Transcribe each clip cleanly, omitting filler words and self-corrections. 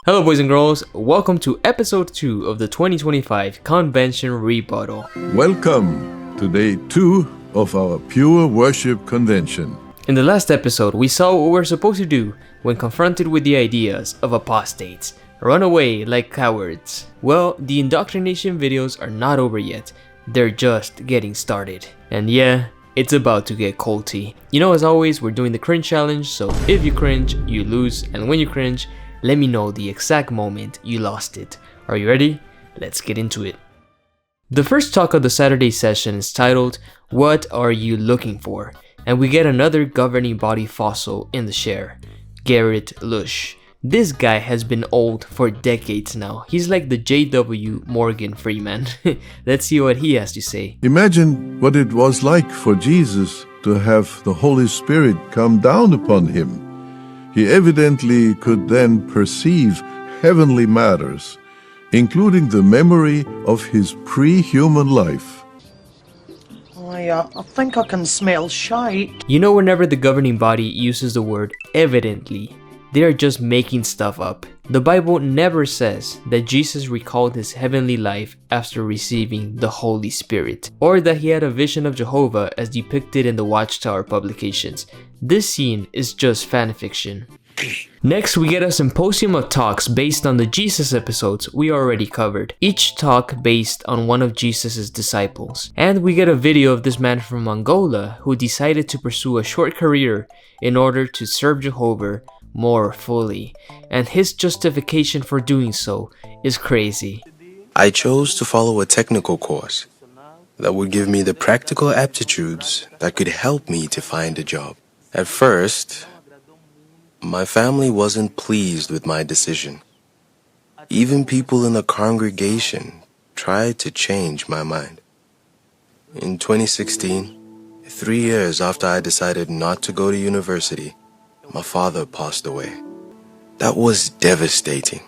Hello boys and girls, welcome to episode 2 of the 2025 Convention Rebuttal. Welcome to day 2 of our Pure Worship Convention. In the last episode, we saw what we're supposed to do when confronted with the ideas of apostates. Run away like cowards. Well, the indoctrination videos are not over yet. They're just getting started. And yeah, it's about to get culty. You know, as always, we're doing the cringe challenge, so if you cringe, you lose, and when you cringe, let me know the exact moment you lost it. Are you ready? Let's get into it. The first talk of the Saturday session is titled, What Are You Looking For? And we get another governing body fossil in the share, Garrett Lush. This guy has been old for decades now. He's like the J.W. Morgan Freeman. Let's see what he has to say. Imagine what it was like for Jesus to have the Holy Spirit come down upon him. He evidently could then perceive heavenly matters, including the memory of his pre-human life. I think I can smell shite. You know, whenever the governing body uses the word evidently, they are just making stuff up. The Bible never says that Jesus recalled his heavenly life after receiving the Holy Spirit, or that he had a vision of Jehovah as depicted in the Watchtower publications. This scene is just fan fiction. Next, we get a symposium of talks based on the Jesus episodes we already covered, each talk based on one of Jesus' disciples. And we get a video of this man from Angola who decided to pursue a short career in order to serve Jehovah more fully, and his justification for doing so is crazy. I chose to follow a technical course that would give me the practical aptitudes that could help me to find a job. At first, my family wasn't pleased with my decision. Even people in the congregation tried to change my mind. In 2016, 3 years after I decided not to go to university, my father passed away. That was devastating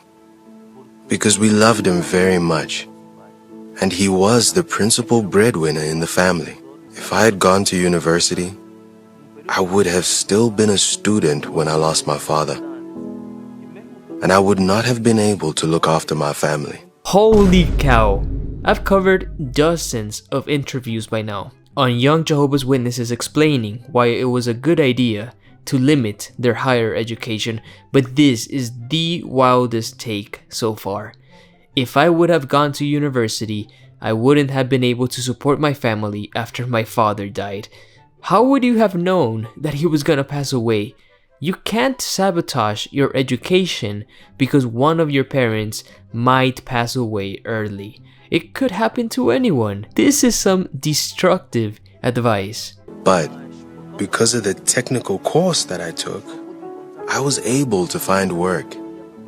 because we loved him very much, and he was the principal breadwinner in the family. If I had gone to university, I would have still been a student when I lost my father, and I would not have been able to look after my family. Holy cow! I've covered dozens of interviews by now on young Jehovah's Witnesses explaining why it was a good idea to limit their higher education, but this is the wildest take so far. If I would have gone to university, I wouldn't have been able to support my family after my father died. How would you have known that he was gonna pass away? You can't sabotage your education because one of your parents might pass away early. It could happen to anyone. This is some destructive advice. But because of the technical course that I took, I was able to find work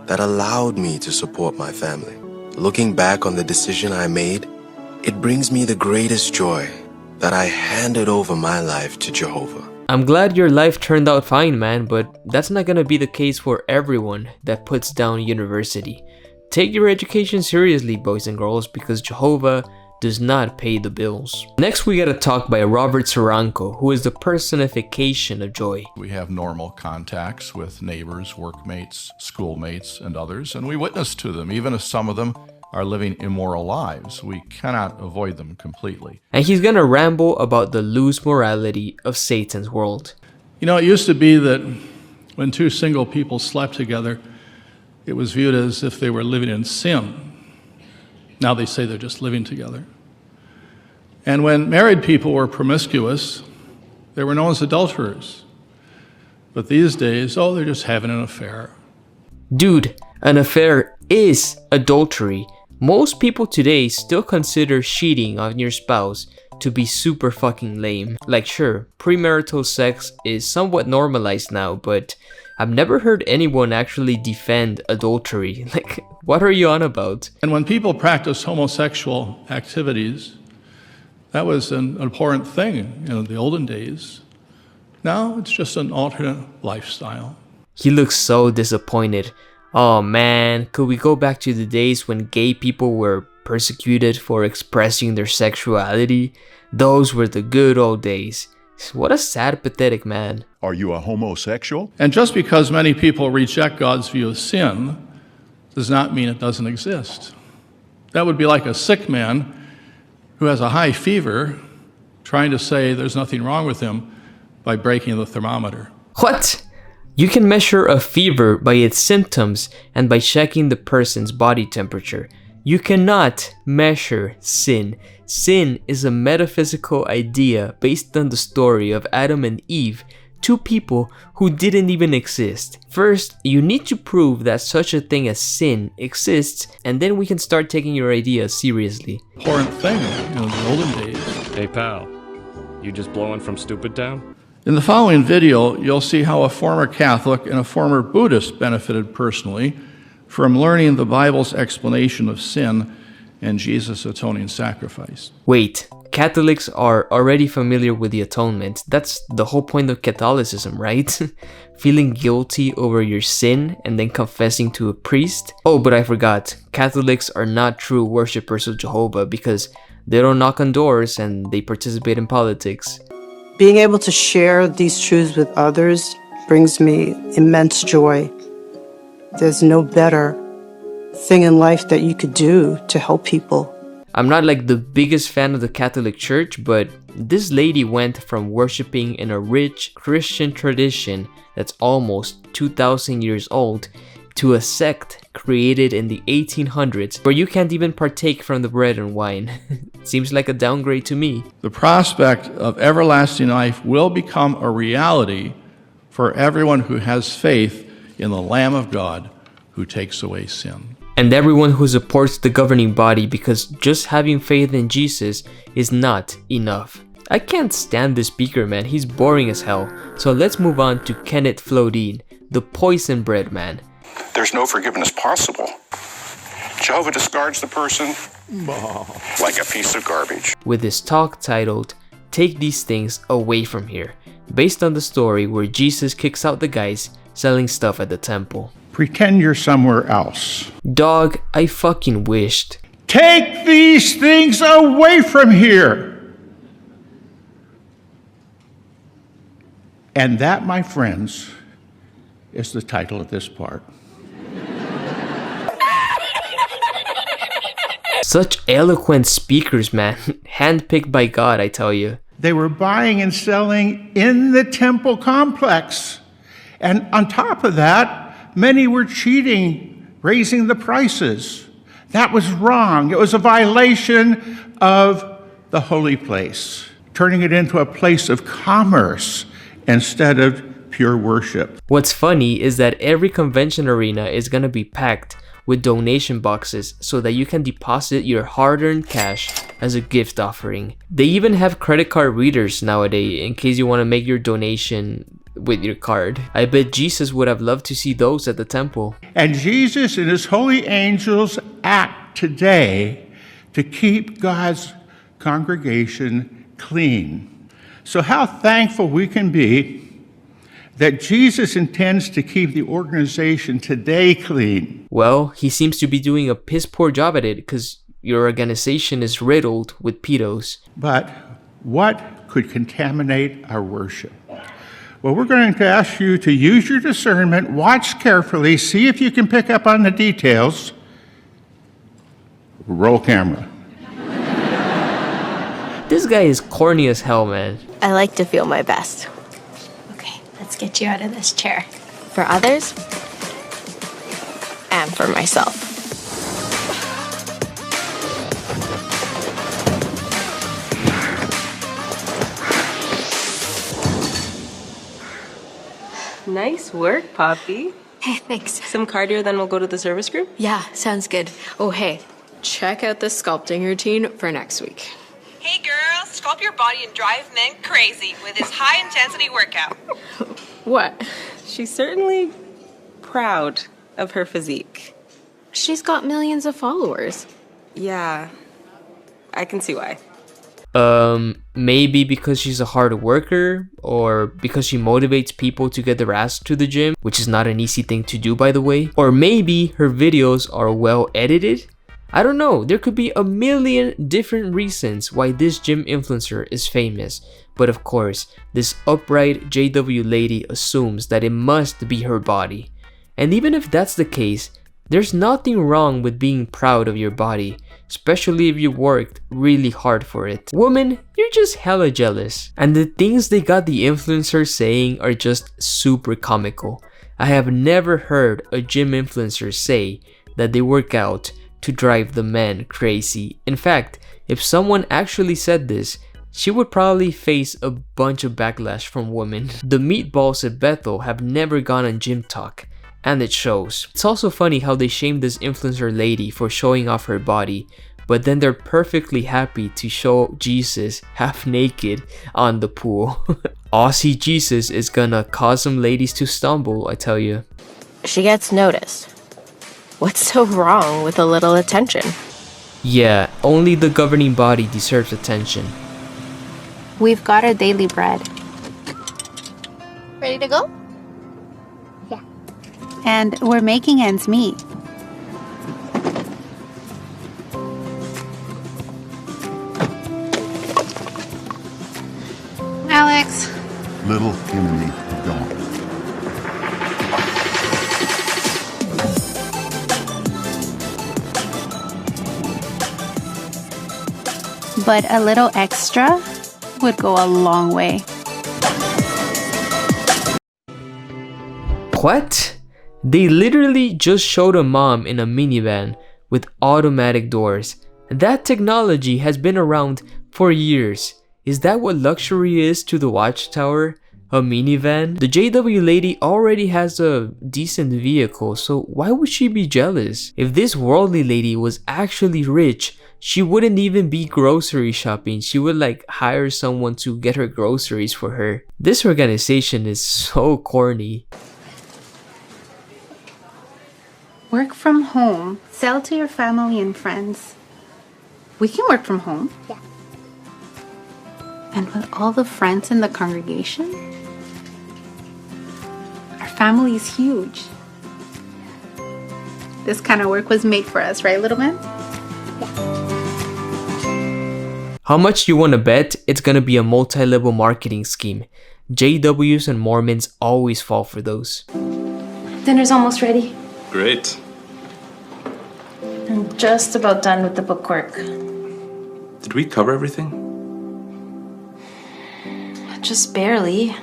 that allowed me to support my family. Looking back on the decision I made, it brings me the greatest joy that I handed over my life to Jehovah. I'm glad your life turned out fine, man, but that's not gonna be the case for everyone that puts down university. Take your education seriously, boys and girls, because Jehovah does not pay the bills. Next, we get a talk by Robert Serrano, who is the personification of joy. We have normal contacts with neighbors, workmates, schoolmates, and others, and we witness to them, even if some of them are living immoral lives. We cannot avoid them completely. And he's gonna ramble about the loose morality of Satan's world. You know, it used to be that when two single people slept together, it was viewed as if they were living in sin. Now they say they're just living together. And when married people were promiscuous, they were known as adulterers. But these days, they're just having an affair. Dude, an affair is adultery. Most people today still consider cheating on your spouse to be super fucking lame. Like, sure, premarital sex is somewhat normalized now, but I've never heard anyone actually defend adultery. Like, what are you on about? And when people practice homosexual activities, that was an abhorrent thing in the olden days. Now it's just an alternate lifestyle. He looks so disappointed. Oh man, could we go back to the days when gay people were persecuted for expressing their sexuality? Those were the good old days. What a sad, pathetic man. Are you a homosexual? And just because many people reject God's view of sin does not mean it doesn't exist. That would be like a sick man who has a high fever trying to say there's nothing wrong with him by breaking the thermometer. What? You can measure a fever by its symptoms and by checking the person's body temperature. You cannot measure sin. Sin is a metaphysical idea based on the story of Adam and Eve, two people who didn't even exist. First, you need to prove that such a thing as sin exists, and then we can start taking your idea seriously. Important thing in the olden days. Hey pal, you just blowing from Stupid Town? In the following video, you'll see how a former Catholic and a former Buddhist benefited personally from learning the Bible's explanation of sin and Jesus' atoning sacrifice. Wait, Catholics are already familiar with the atonement. That's the whole point of Catholicism, right? Feeling guilty over your sin and then confessing to a priest? Oh, but I forgot. Catholics are not true worshippers of Jehovah because they don't knock on doors and they participate in politics. Being able to share these truths with others brings me immense joy. There's no better thing in life that you could do to help people. I'm not like the biggest fan of the Catholic Church, but this lady went from worshiping in a rich Christian tradition that's almost 2,000 years old to a sect created in the 1800s where you can't even partake from the bread and wine. Seems like a downgrade to me. The prospect of everlasting life will become a reality for everyone who has faith in the Lamb of God who takes away sin. And everyone who supports the governing body, because just having faith in Jesus is not enough. I can't stand this speaker, man. He's boring as hell. So let's move on to Kenneet Floin, the poison bread man. There's no forgiveness possible. Jehovah discards the person like a piece of garbage. With his talk titled, "Take These Things Away From Here," based on the story where Jesus kicks out the guys selling stuff at the temple. Pretend you're somewhere else. Dog, I fucking wished. Take these things away from here. And that, my friends, is the title of this part. Such eloquent speakers, man. Handpicked by God, I tell you. They were buying and selling in the temple complex. And on top of that, many were cheating, raising the prices. That was wrong. It was a violation of the holy place, turning it into a place of commerce instead of pure worship. What's funny is that every convention arena is gonna be packed with donation boxes so that you can deposit your hard-earned cash as a gift offering. They even have credit card readers nowadays in case you want to make your donation with your card. I bet Jesus would have loved to see those at the temple. And Jesus and his holy angels act today to keep God's congregation clean. So how thankful we can be that Jesus intends to keep the organization today clean. Well, he seems to be doing a piss poor job at it because your organization is riddled with pedos. But what could contaminate our worship? Well, we're going to ask you to use your discernment, watch carefully, see if you can pick up on the details. Roll camera. This guy is corny as hell, man. I like to feel my best. Okay, let's get you out of this chair. For others, and for myself. Nice work, Poppy. Hey, thanks. Some cardio, then we'll go to the service group? Yeah, sounds good. Oh, hey, check out the sculpting routine for next week. Hey girl, sculpt your body and drive men crazy with this high-intensity workout. What? She's certainly proud of her physique. She's got millions of followers. Yeah, I can see why. Maybe because she's a hard worker, or because she motivates people to get their ass to the gym, which is not an easy thing to do, by the way. Or maybe her videos are well edited. I don't know, there could be a million different reasons why this gym influencer is famous. But of course, this upright JW lady assumes that it must be her body. And even if that's the case, There's nothing wrong with being proud of your body, especially if you worked really hard for it. Women, you're just hella jealous. And the things they got the influencers saying are just super comical. I have never heard a gym influencer say that they work out to drive the men crazy. In fact, if someone actually said this, she would probably face a bunch of backlash from women. The meatballs at Bethel have never gone on gym talk, and it shows. It's also funny how they shame this influencer lady for showing off her body, but then they're perfectly happy to show Jesus half naked on the pool. Aussie Jesus is gonna cause some ladies to stumble, I tell you. She gets noticed. What's so wrong with a little attention? Yeah, only the governing body deserves attention. We've got our daily bread. Ready to go? Yeah. And we're making ends meet. Alex. Little enemy of God. But a little extra would go a long way. What? They literally just showed a mom in a minivan with automatic doors. That technology has been around for years. Is that what luxury is to the Watchtower? A minivan? The JW lady already has a decent vehicle, so why would she be jealous? If this worldly lady was actually rich, she wouldn't even be grocery shopping. She would hire someone to get her groceries for her. This organization is so corny. Work from home. Sell to your family and friends. We can work from home. Yeah. And with all the friends in the congregation, our family is huge. This kind of work was made for us, right, little man? How much you wanna bet it's gonna be a multi-level marketing scheme? JWs and Mormons always fall for those. Dinner's almost ready. Great. I'm just about done with the bookwork. Did we cover everything? Just barely.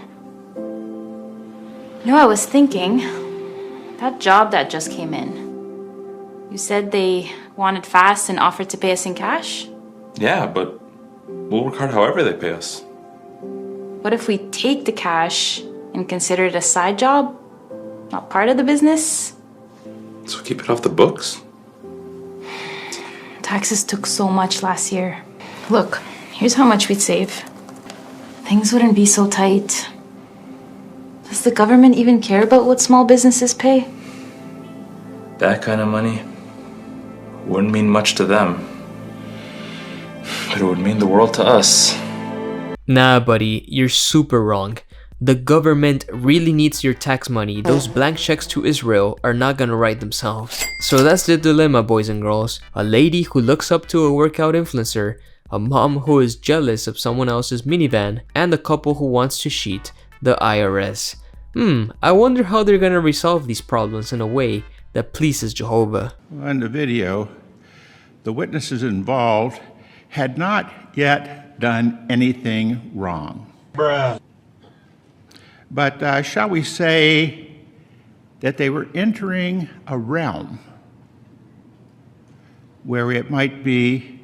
You know, I was thinking, that job that just came in. You said they wanted fast and offered to pay us in cash? Yeah, but we'll work hard however they pay us. What if we take the cash and consider it a side job? Not part of the business? So keep it off the books? Taxes took so much last year. Look, here's how much we'd save. Things wouldn't be so tight. Does the government even care about what small businesses pay? That kind of money wouldn't mean much to them. But it would mean the world to us. Nah, buddy, you're super wrong. The government really needs your tax money. Those blank checks to Israel are not gonna write themselves. So that's the dilemma, boys and girls. A lady who looks up to a workout influencer, a mom who is jealous of someone else's minivan, and a couple who wants to cheat the IRS. I wonder how they're gonna resolve these problems in a way that pleases Jehovah. In the video, the witnesses involved had not yet done anything wrong. Bruh. But shall we say that they were entering a realm where it might be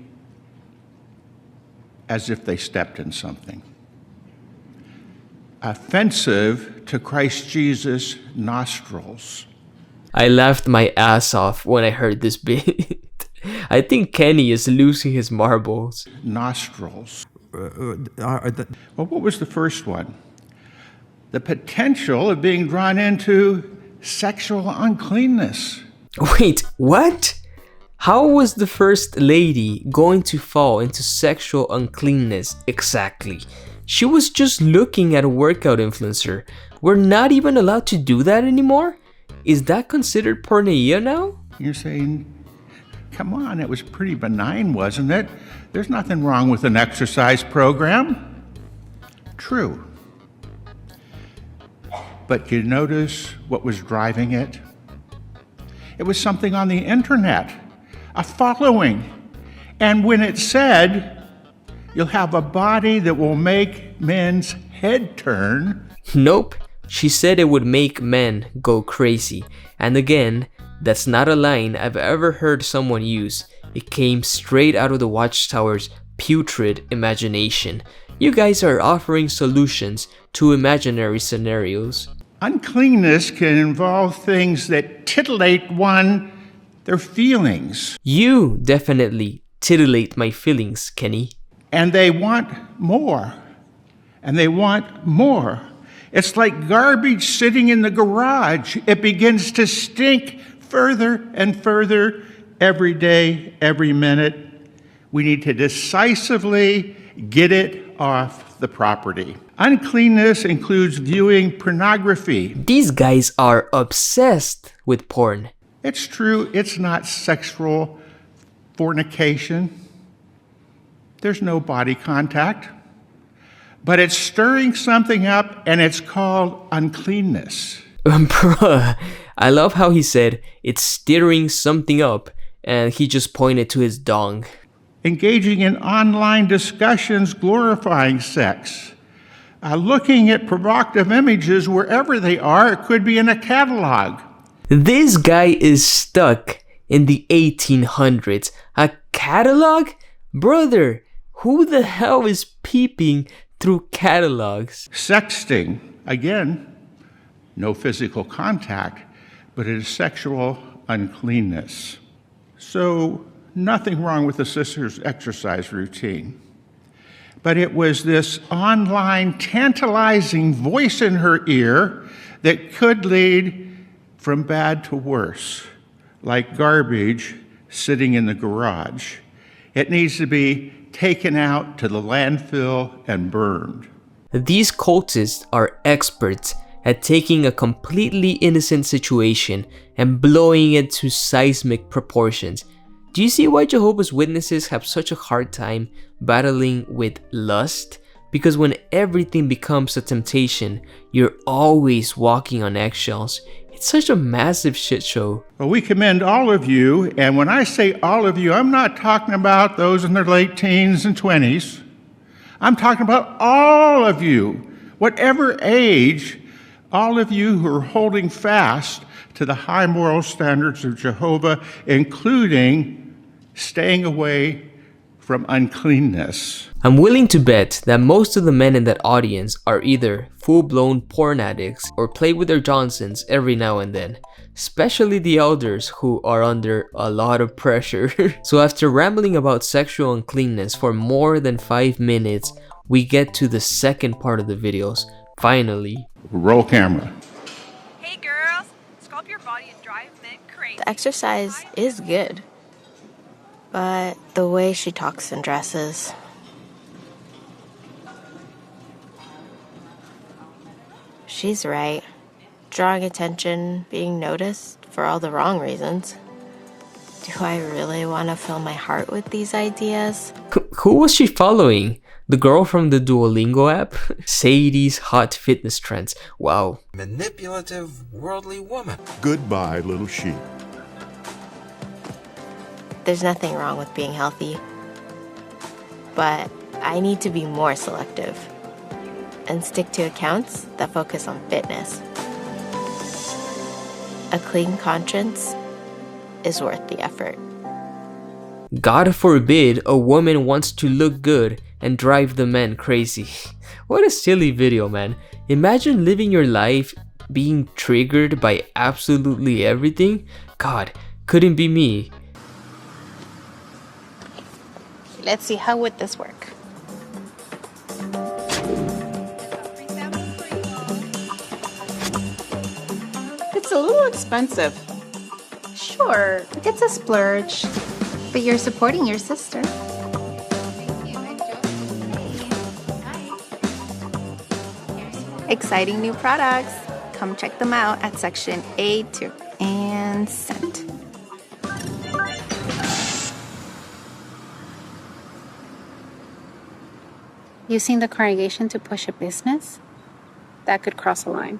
as if they stepped in something offensive to Christ Jesus' nostrils. I laughed my ass off when I heard this bit. I think Kenny is losing his marbles. Nostrils. Well, what was the first one? The potential of being drawn into sexual uncleanness. Wait, what? How was the first lady going to fall into sexual uncleanness exactly? She was just looking at a workout influencer. We're not even allowed to do that anymore? Is that considered porneia now? You're saying, come on, it was pretty benign, wasn't it? There's nothing wrong with an exercise program. True. But you notice what was driving it? It was something on the internet, a following. And when it said, you'll have a body that will make men's head turn. Nope, she said it would make men go crazy. And again, that's not a line I've ever heard someone use. It came straight out of the Watchtower's putrid imagination. You guys are offering solutions to imaginary scenarios. Uncleanness can involve things that titillate their feelings. You definitely titillate my feelings, Kenny. And they want more. And they want more. It's like garbage sitting in the garage. It begins to stink further and further every day, every minute. We need to decisively get it off the property. Uncleanness includes viewing pornography. These guys are obsessed with porn. It's true, it's not sexual fornication. There's no body contact. But it's stirring something up, and it's called uncleanness. Bruh, I love how he said it's stirring something up, and he just pointed to his dong. Engaging in online discussions glorifying sex. Looking at provocative images wherever they are. It could be in a catalog. This guy is stuck in the 1800s. A catalog? Brother, who the hell is peeping through catalogs? Sexting. Again, no physical contact, but it is sexual uncleanness. So, nothing wrong with the sister's exercise routine. But it was this online tantalizing voice in her ear that could lead from bad to worse, like garbage sitting in the garage. It needs to be taken out to the landfill and burned. These cultists are experts at taking a completely innocent situation and blowing it to seismic proportions. Do you see why Jehovah's Witnesses have such a hard time battling with lust? Because when everything becomes a temptation, you're always walking on eggshells. It's such a massive shit show. Well, we commend all of you, and when I say all of you, I'm not talking about those in their late teens and 20s. I'm talking about all of you, whatever age, all of you who are holding fast to the high moral standards of Jehovah, including staying away from uncleanness. I'm willing to bet that most of the men in that audience are either full-blown porn addicts or play with their Johnsons every now and then, especially the elders who are under a lot of pressure. So after rambling about sexual uncleanness for more than 5 minutes, we get to the second part of the videos, finally. Roll camera. Hey girls, sculpt your body and drive men crazy. The exercise is good. But the way she talks and dresses. She's right. Drawing attention, being noticed for all the wrong reasons. Do I really want to fill my heart with these ideas? Who was she following? The girl from the Duolingo app? Sadie's hot fitness trends. Wow. Manipulative, worldly woman. Goodbye, little sheep. There's nothing wrong with being healthy. But I need to be more selective and stick to accounts that focus on fitness. A clean conscience is worth the effort. God forbid a woman wants to look good and drive the men crazy. What a silly video, man. Imagine living your life being triggered by absolutely everything. God, couldn't be me. Let's see, how would this work? It's a little expensive. Sure, it's a splurge, but you're supporting your sister. Exciting new products. Come check them out at section A2 and sent. Using the congregation to push a business? That could cross a line.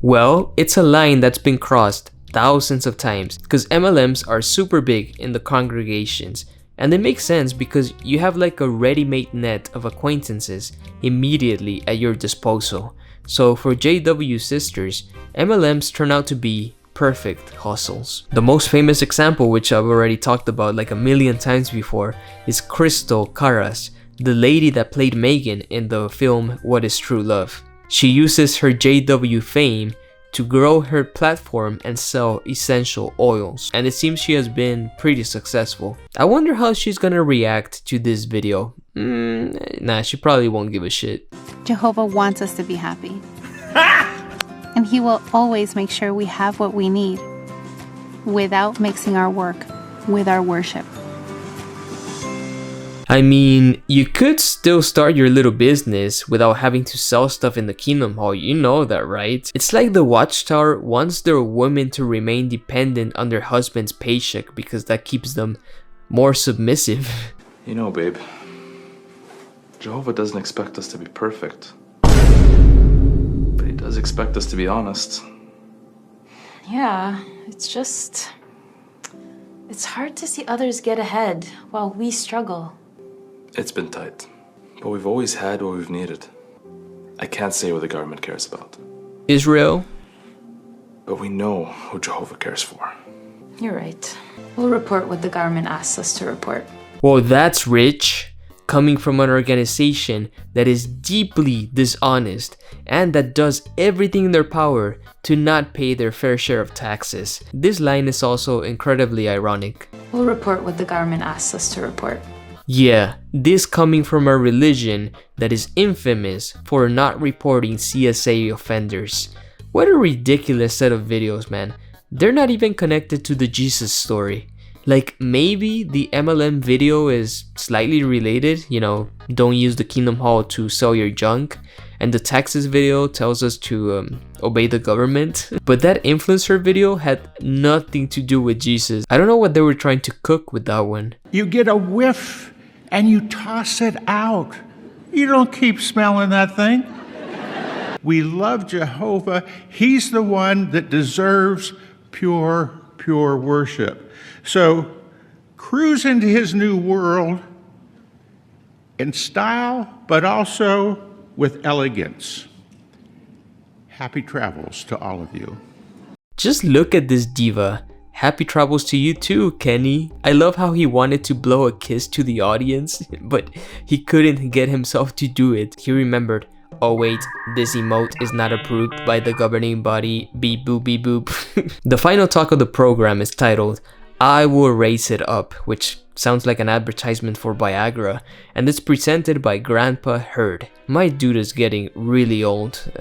Well, it's a line that's been crossed thousands of times because MLMs are super big in the congregations. And it makes sense because you have like a ready-made net of acquaintances immediately at your disposal. So for JW sisters, MLMs turn out to be perfect hustles. The most famous example, which I've already talked about like a million times before, is Crystal Caras, the lady that played Megan in the film What is True Love. She uses her JW fame to grow her platform and sell essential oils, and it seems she has been pretty successful. I wonder how she's gonna react to this video. Nah, she probably won't give a shit. Jehovah wants us to be happy. And he will always make sure we have what we need without mixing our work with our worship. I mean, you could still start your little business without having to sell stuff in the Kingdom Hall, you know that, right? It's like the Watchtower wants their women to remain dependent on their husband's paycheck because that keeps them more submissive. You know, babe, Jehovah doesn't expect us to be perfect. But he does expect us to be honest. Yeah, it's hard to see others get ahead while we struggle. It's been tight, but we've always had what we've needed. I can't say what the government cares about. Israel? But we know who Jehovah cares for. You're right. We'll report what the government asks us to report. Well, that's rich. Coming from an organization that is deeply dishonest and that does everything in their power to not pay their fair share of taxes. This line is also incredibly ironic. We'll report what the government asks us to report. Yeah, this coming from a religion that is infamous for not reporting CSA offenders. What a ridiculous set of videos, man. They're not even connected to the Jesus story. Like, maybe the MLM video is slightly related, you know, don't use the Kingdom Hall to sell your junk, and the taxes video tells us to obey the government. But that influencer video had nothing to do with Jesus. I don't know what they were trying to cook with that one. You get a whiff and you toss it out. You don't keep smelling that thing. We love Jehovah. He's the one that deserves pure worship. So cruise into his new world in style, but also with elegance. Happy travels to all of you. Just look at this diva. Happy travels to you too, Kenny. I love how he wanted to blow a kiss to the audience, but he couldn't get himself to do it. He remembered, oh wait, this emote is not approved by the governing body, beep boop beep boop. The final talk of the program is titled, I Will Raise It Up, which sounds like an advertisement for Viagra, and it's presented by Grandpa Hurd. My dude is getting really old.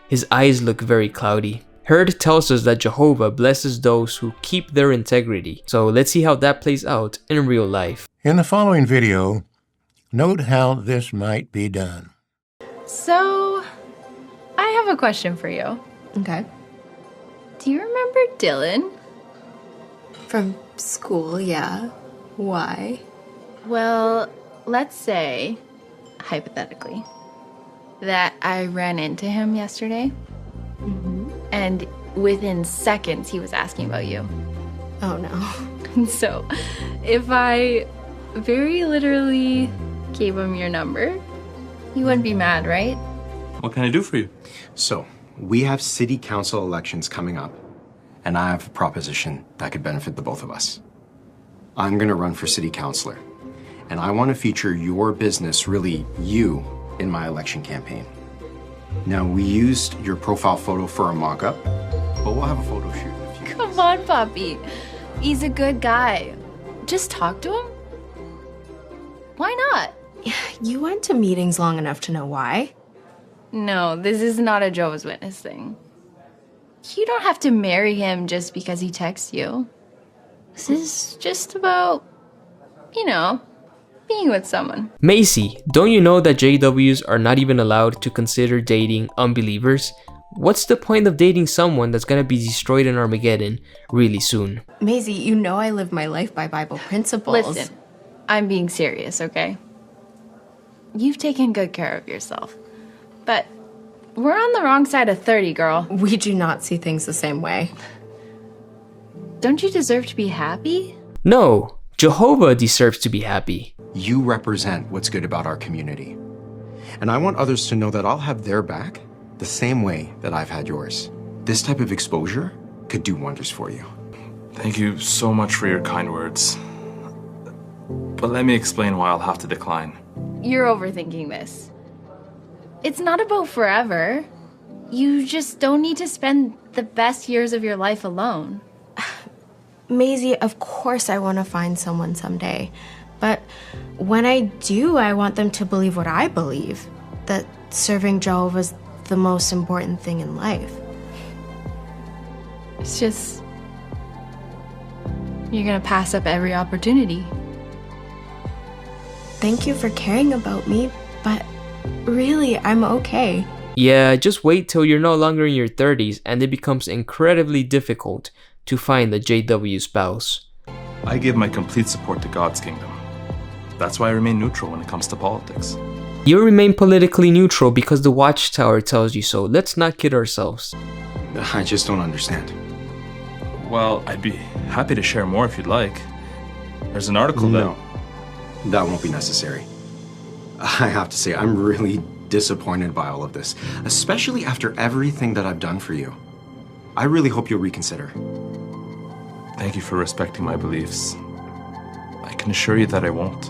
His eyes look very cloudy. Hurd tells us that Jehovah blesses those who keep their integrity. So let's see how that plays out in real life. In the following video, note how this might be done. So, I have a question for you. Okay. Do you remember Dylan? From school, yeah. Why? Well, let's say, hypothetically, that I ran into him yesterday. And within seconds, he was asking about you. Oh no. So, if I very literally gave him your number, you wouldn't be mad, right? What can I do for you? So, we have city council elections coming up, and I have a proposition that could benefit the both of us. I'm gonna run for city councilor, and I want to feature your business, really you, in my election campaign. Now, we used your profile photo for a mock-up, but we'll have a photo shoot in a few Come on, Poppy. He's a good guy. Just talk to him. Why not? You went to meetings long enough to know why. No, this is not a Jehovah's Witness thing. You don't have to marry him just because he texts you. This is just about, you know, being with someone. Macy, don't you know that JWs are not even allowed to consider dating unbelievers? What's the point of dating someone that's gonna be destroyed in Armageddon really soon? Maisie, you know I live my life by Bible principles. Listen, I'm being serious, okay? You've taken good care of yourself. But we're on the wrong side of 30, girl. We do not see things the same way. Don't you deserve to be happy? No, Jehovah deserves to be happy. You represent what's good about our community. And I want others to know that I'll have their back the same way that I've had yours. This type of exposure could do wonders for you. Thank you so much for your kind words. But let me explain why I'll have to decline. You're overthinking this. It's not about forever. You just don't need to spend the best years of your life alone. Maisie, of course I want to find someone someday. But when I do, I want them to believe what I believe. That serving Jehovah's the most important thing in life. It's just... you're gonna pass up every opportunity. Thank you for caring about me, but really, I'm okay. Yeah, just wait till you're no longer in your 30s and it becomes incredibly difficult to find a JW spouse. I give my complete support to God's kingdom. That's why I remain neutral when it comes to politics. You remain politically neutral because the Watchtower tells you so. Let's not kid ourselves. I just don't understand. Well, I'd be happy to share more if you'd like. There's an article No, that won't be necessary. I have to say, I'm really disappointed by all of this, especially after everything that I've done for you. I really hope you'll reconsider. Thank you for respecting my beliefs. I can assure you that I won't.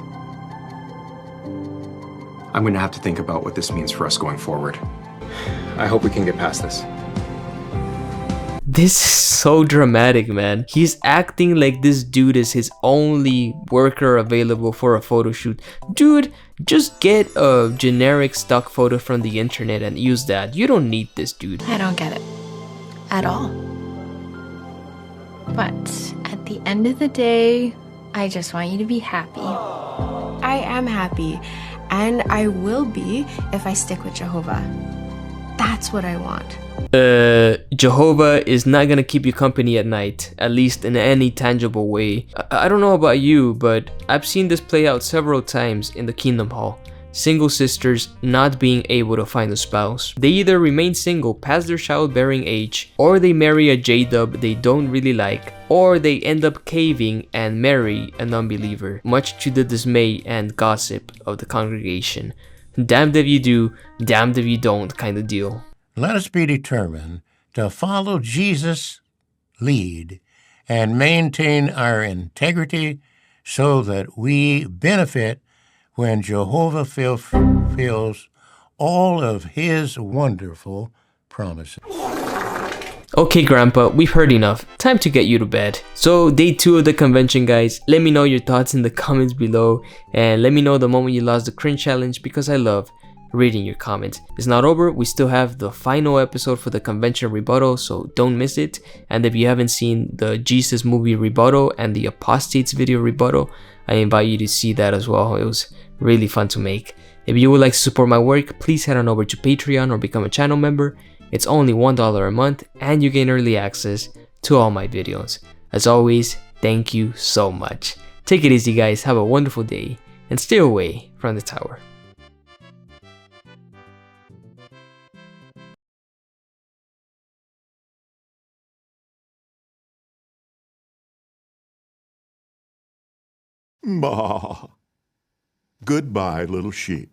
I'm going to have to think about what this means for us going forward. I hope we can get past this. This is so dramatic, man. He's acting like this dude is his only worker available for a photo shoot. Dude, just get a generic stock photo from the internet and use that. You don't need this dude. I don't get it. At all. But at the end of the day, I just want you to be happy. I am happy, and I will be if I stick with Jehovah. That's what I want. Jehovah is not gonna keep you company at night, at least in any tangible way. I don't know about you, but I've seen this play out several times in the Kingdom Hall. Single sisters not being able to find a spouse. They either remain single past their childbearing age, or they marry a J-dub they don't really like, or they end up caving and marry a non-believer, much to the dismay and gossip of the congregation. Damned if you do, damned if you don't kind of deal. Let us be determined to follow Jesus' lead and maintain our integrity so that we benefit when Jehovah fulfills all of his wonderful promises. Okay, Grandpa, we've heard enough. Time to get you to bed. So, day 2 of the convention, guys. Let me know your thoughts in the comments below, and let me know the moment you lost the cringe challenge, because I love reading your comments. It's not over. We still have the final episode for the convention rebuttal, so don't miss it. And if you haven't seen the Jesus movie rebuttal and the apostates video rebuttal, I invite you to see that as well. It was really fun to make. If you would like to support my work, please head on over to Patreon or become a channel member. It's only $1 a month and you gain early access to all my videos. As always, thank you so much. Take it easy, guys. Have a wonderful day and stay away from the tower. Bah. Goodbye, little sheep.